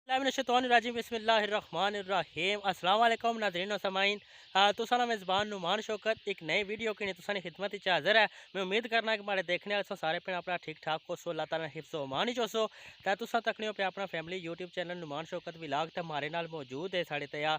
बिस्मिल्लाहिर्रहमानिर्रहीम अस्सलाम वालेकुम नाज़रीन व समाइन तुसा ना मेज़बान नुमान शौकत एक नई वीडियो की तुसा ने खिदमत च हाज़र है। मैं उम्मीद करना कि हमारे देखने वाले सारे भैन अपना ठीक ठाक हो सो अल्लाह ताला हिफ्ज़ व अमान च हो तो तुसा तकने पे अपना family YouTube channel Numan Shaukat vlog ते हमारे नाल मौजूद है साढ़े तया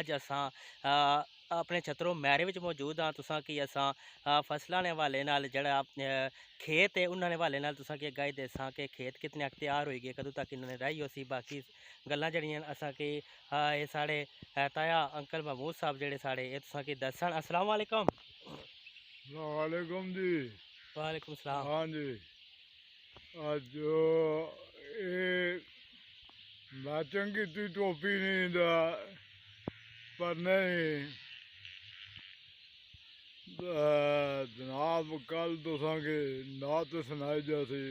अज असां अपने छतरों मैरे विच मौजूद हाँ। तुसा कि असां फसलों ने हवाले नाल जड़ा खेत है उन्होंने हवाले नाल तुसा कि गाई दसां कि खेत कितने अख्तियार होई गए कदों तक इन्होंने रही हो सी बाकी गल्लां जड़ियां असां कि ये साढ़े ताया अंकल महमूद साहब जेड़े साढ़े ये तुसा कि दसन। अस्सलाम वालेकुम। वालेकुम जी। वालेकुम सलाम। हाँ जी, आज ये मैचिंग की टोपी नहीं दा पर नहीं जनाब कल तुसा के नात सुनाई जैसी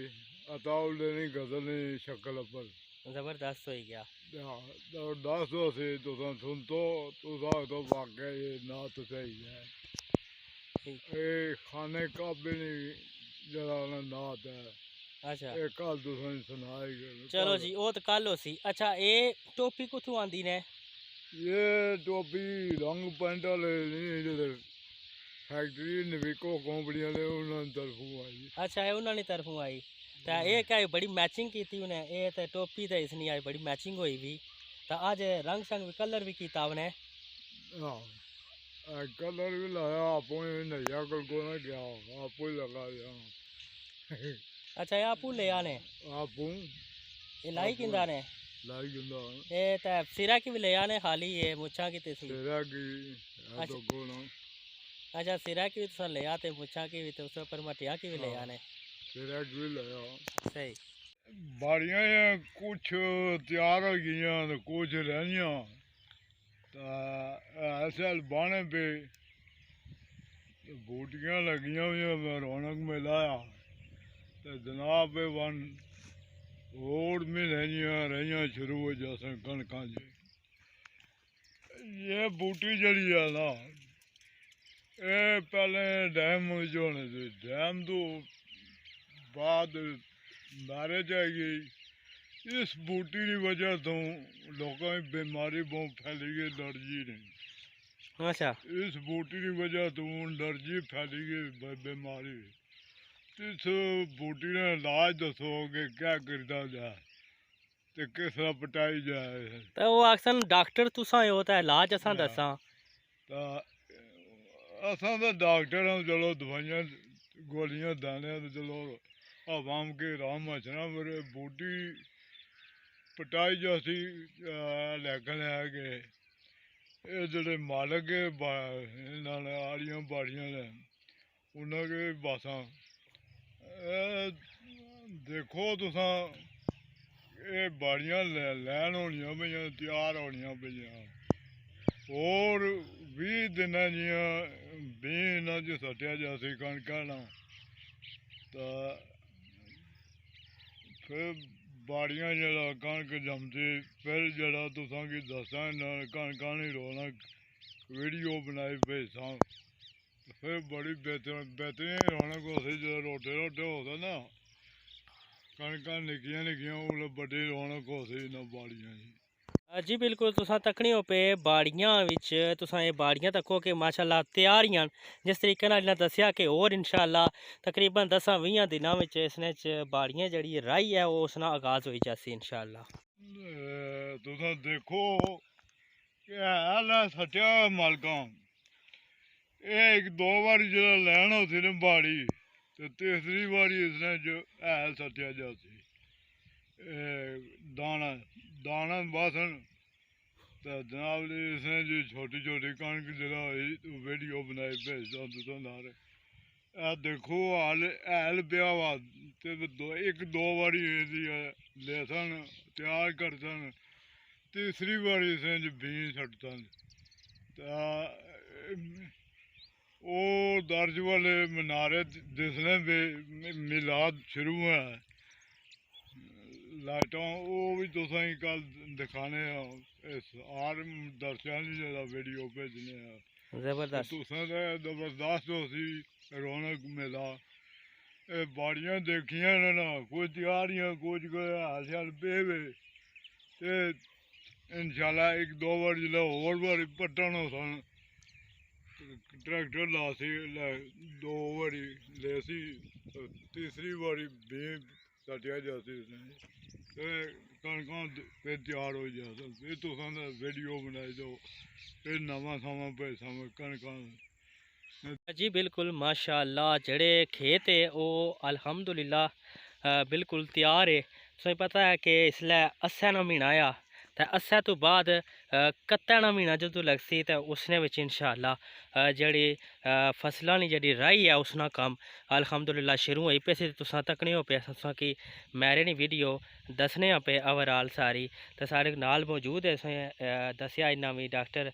अताउल देनी गजल नहीं शक्ल पर ज़बरदस्त हो गया। दस दो से तुसा सुन तुसा तो वाकई ये नात सही है। ये खाने काबिल जरा नात है। अच्छा ये कल तुसा सुनाई चलो जी वो तो कल हो सी। अच्छा ये टोपी कुथों आंदी ने? ये टोपी रंग पेंट वाले नहीं फैक्ट्री नवीको कंपनी वाले उन्होंने तरफों आई। अच्छा ये उन्होंने तरफों आई तो ये क्या बड़ी मैचिंग की थी उन्हें ये तो टोपी तो इसनी आई बड़ी मैचिंग हुई भी तो अज रंग संग भी कलर भी किया उन्हें। हाँ कलर भी लाया आपो नैया को ना गया आपो ही लगा दिया। अच्छा ये आपू ले आने आपो ये लाई किंदा ने लाई गंदा ये तो सिरा की भी ले आने खाली ये मुछा की थी तेरा की तो कोना। अच्छा सिरा की भी तुसा ले आते मुछा की भी तो उस पर मटिया की भी ले आने तेरा की भी लाया। सही बाड़ियाँ कुछ तैयार हो गई कुछ रहियाँ तो ऐसे बाने पे बूटियाँ लगियां हुई रौनक मिलाया तो जनाब वन और में रहियाँ शुरू हो जैसे कणक जी। ये बूटी जड़ी है ना ये पहले डैम जो होने थे डैम तो बाद मैरिज आई गई। इस बूटी की वजह तो लोगों की बीमारी बहुत फैली गई एलर्जी नहीं। अच्छा इस बूटी की वजह तो एलर्जी फैली गई बीमारी। इस बूटी ने इलाज दसो कि क्या करता जाए तो किस तरह पटाई जाए तो वो अक्सर डॉक्टर तुसा हो तो इलाज असा दसा तो असा तो डॉक्टर हम चलो दवाइयाँ गोलियाँ दाने तो चलो आवाम के राम अचना मेरे बूटी पटाई जाती लेकिन है कि ये जोड़े मालक आड़ियाँ बाड़ियाँ ने उन्होंने बासा देखो तुसा ये बाड़ियाँ लैन होनियां पेइयां तैयार होनियां पेइयां और 20 दिन जियां बीं इन्हां च सट्टिया जासी कणकां ना तो फिर बाड़ियाँ जरा कणक जमदी फिर जरा तुसा की दसां कणकां दी रौनक वीडियो बनाई भेजां फिर बड़ी बेहतरीन रौनक होती जो रोटे रोटे होते ना कणकां निक्कियां निक्कियां उसलै बड़ी रौनक होती इन्हां बाड़ियां दी। जी बिल्कुल तुसा तकनी हो पे बाड़ियां विच तुसा ये बाड़ियां तको कि माशाल्लाह त्यारियां जिस तरीके नाल इन्हें दस्सिया कि और इंशाल्लाह तकरीबन 10-20 दिनों विच इसने बाड़ियां जड़ी राही है वो उसना आगाज होई जासी इंशाल्लाह। तुसा देखो कि हैल है सट्टिया मालकां ये एक दो बारी जो लैन होती ना बाड़ी तो तीसरी बारी इसने जो हैल सट्टिया जाती दाना दाना बासन तो जनाब जी इसने जो छोटी छोटी कणक जगह हुई वीडियो बनाई भेजता तुसा नारे देखो हैल पिया हुआ तो एक दो बारी लेसन तैयार करसन तीसरी बारी इसने जो बीं सटसन वो दर्ज वाले मीनारे दिसने पे मिलाद शुरू है लाइटां वो भी तुसा कल दिखाने आर दर्शकों की जरा वीडियो भेजने जबरदस्त तुसा जबरदस्त होसी रौनक मेला बाड़ियां देखियां ने ना कुछ त्यारियां कुछ हाल शाल पे ते इंशाल्लाह एक दो बार जिला और बारी पट्टना सन ट्रैक्टर लासी दो बारी लेसी तीसरी बारी भी सटिया जाती ते कणकां फिर त्यार हो जाता फिर तुसां वीडियो बनाई दो फिर नवां समा पैसा में कणकां जी बिल्कुल माशाअल्लाह जेह्ड़े खेत है ओह् अल्हम्दुलिल्लाह बिल्कुल त्यार है। तुसें पता है कि इसलै अस्सै दा म्हीना आया ते अस्सै तो बाद कत्तै दा म्हीना जदूं लगसी ते उसने बिच इंशाअल्लाह जेह्ड़ी फसलां दी जेह्ड़ी राही है उसना कम्म अल्हम्दुलिल्लाह शुरू होई पे सी। तुसां तकने हो पे तुसां कि मेरे नी वीडियो दसने पे ओवरऑल सारी ते साढ़े नाल मौजूद है। तुसें दस्सेआ इन्ना भी डॉक्टर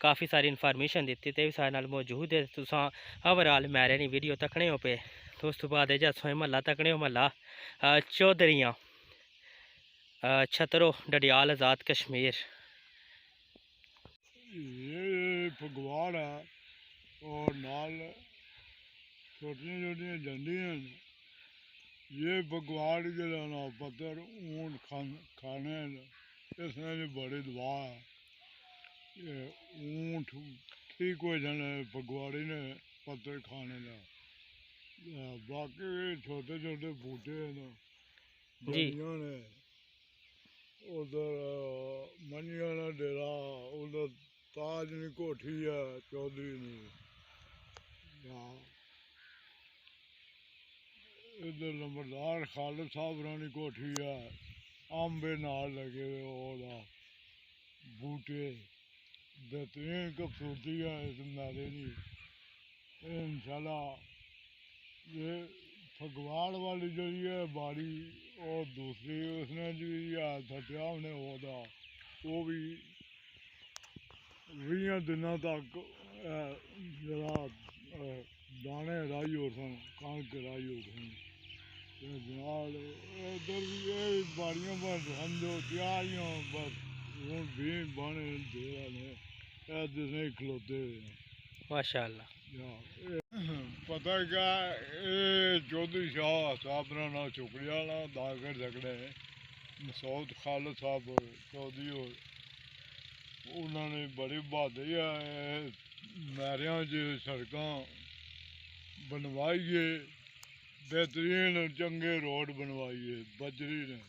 काफ़ी सारी इन्फॉर्मेशन दित्ती ते भी साढ़े नाल मौजूद है। तुसां ओवरऑल मेरे नी वीडियो तकने हो पे तो उस तो बाद तुसें म्हल्ला तकने हो म्हल्ला चौधरियां छतरो डडियाल आज़ाद कश्मीर। ये फगवाड़ है और नाल छोटियां छोटियां डंडियां हैं। ये फगवाड़ जरा ना पत्थर ऊँट खाने इसमें भी बड़ी दुआ है। ये ऊँट ठीक हो जाने फगवाड़ी ने पत्थर खाने का बाकी छोटे छोटे बूटे हैं ना जी डंडियां ने उधर मनिया ना डेरा उधर ताज नी कोठी है चौधरी ने इधर नंबरदार खालिद साहब रानी कोठी है आंबे नाल लगे हुए बूटे बेहतरीन खूबसूरती है इस नाले की इंशाल्लाह। ये फगवाड़ वाली जो है बाड़ी और दूसरी उसने जो सटिया उन्हें होता वो भी 20 दिनों तक जरा दाने राई हो सन कणक राई हो सन जनाल इधर भी ये बाड़ियां बस समझो त्यारियां बस हूँ भी बने दे ने जिसने खलोते माशाअल्लाह। पता क्या ये चौधरी शाह साहब ना ना चुकड़िया ना दाकर झगड़े मसूद खालिद साहब चौधरी हो उन्होंने बड़ी बहादुरी है मैरियां च सड़कां बनवाइए बेहतरीन चंगे रोड बनवाइए बजरी ने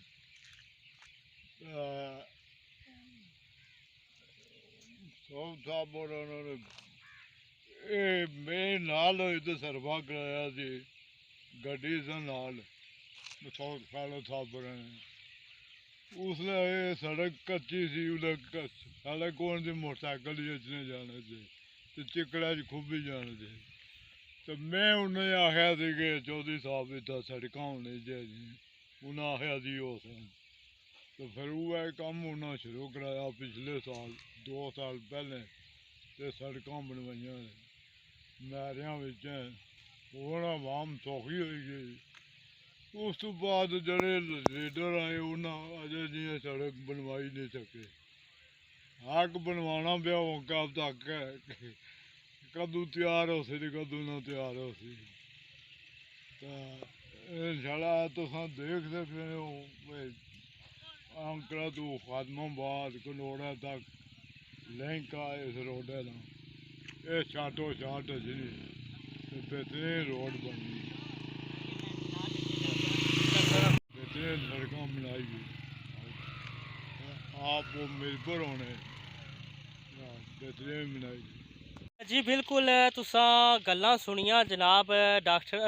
सौद साहब और उन्होंने मेरे नाल इधर सरफा कराया जी गड्डी से नाल मसूद खालिद साहब ने उसने ये सड़क कच्ची सी सड़क कौन सी मोटरसाइकिल बेचने जाने थे तो चिकड़ा च खुबी जाने थे तो मैं उन्हें आख्या सी कि चौधरी साहब इतना सड़क होनी चाहिए उन्हें आख्या जी हो सन तो फिर वह काम उन्हें शुरू कराया पिछले साल 2 साल पहले तो सड़क बनवाइया मैरियां बिच हूँ आवाम सौखी हो गई। उस तो बाद जड़े लीडर आए उन्हें अजे जी सड़क बनवाई नहीं सके हक बनवाना पिया कब तक कदू तैयार हो सी कदू ना तैयार हो सी इंशाल्लाह तुसां देख सकते हो अंकरा तू खादमाबाद कनोड़ा तक लिंक आ इस रोडे का ये छाटो छाट जी बेहतरीन रोड बनी बेहतरीन सड़कों बनाई गई आप वो मिलकर होने बेहतरीन बनाई गई। जी बिल्कुल तुसां गल्लां सुनियां जनाब डॉक्टर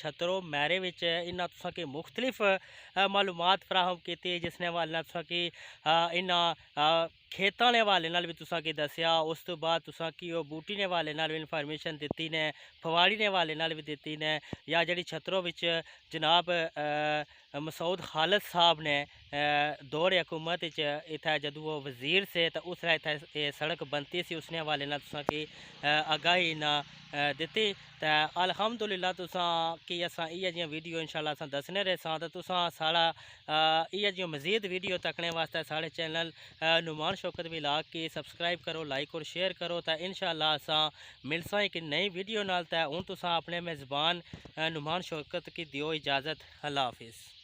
छतरो मैरे विच इन्हां तुसां की मुख्तलिफ मालूमात फराहम कीती जिसने हवाले नाल तुसां की इन्हां खेतां दे हवाले नाल भी तुसां की दस्सिया उस तो बाद तुसां की ओह बूटी दे हवाले नाल भी इन्फॉर्मेशन दित्ती ने फवाड़ी दे हवाले नाल भी दित्ती ने या जेह्ड़ी छतरो विच जनाब मसूद खालिद साहब ने दौर हुकूमत इत्थै जदूं वो वजीर से तो उसलै इत्थै सड़क बनती सी उसने हवाले नाल तुसां की आगाही इन्ना दित्ती ते अल्हम्दुलिल्लाह तुसां कि असां इ'यै जियां वीडियो इंशाल्लाह असां दसने रहे सां ते तुसां साढ़ा इ'यै जियां मज़ीद वीडियो तकने वास्ते साढ़े चैनल नुमान शौकत व्लॉग की सब्सक्राइब करो, लाइक और शेयर करो। तो इंशाल्लाह असां मिलसां एक नई वीडियो नाल। ते हुण तुसां अपने मेज़बान नुमान शौकत की दियो इजाज़त। अल्लाह हाफिज़।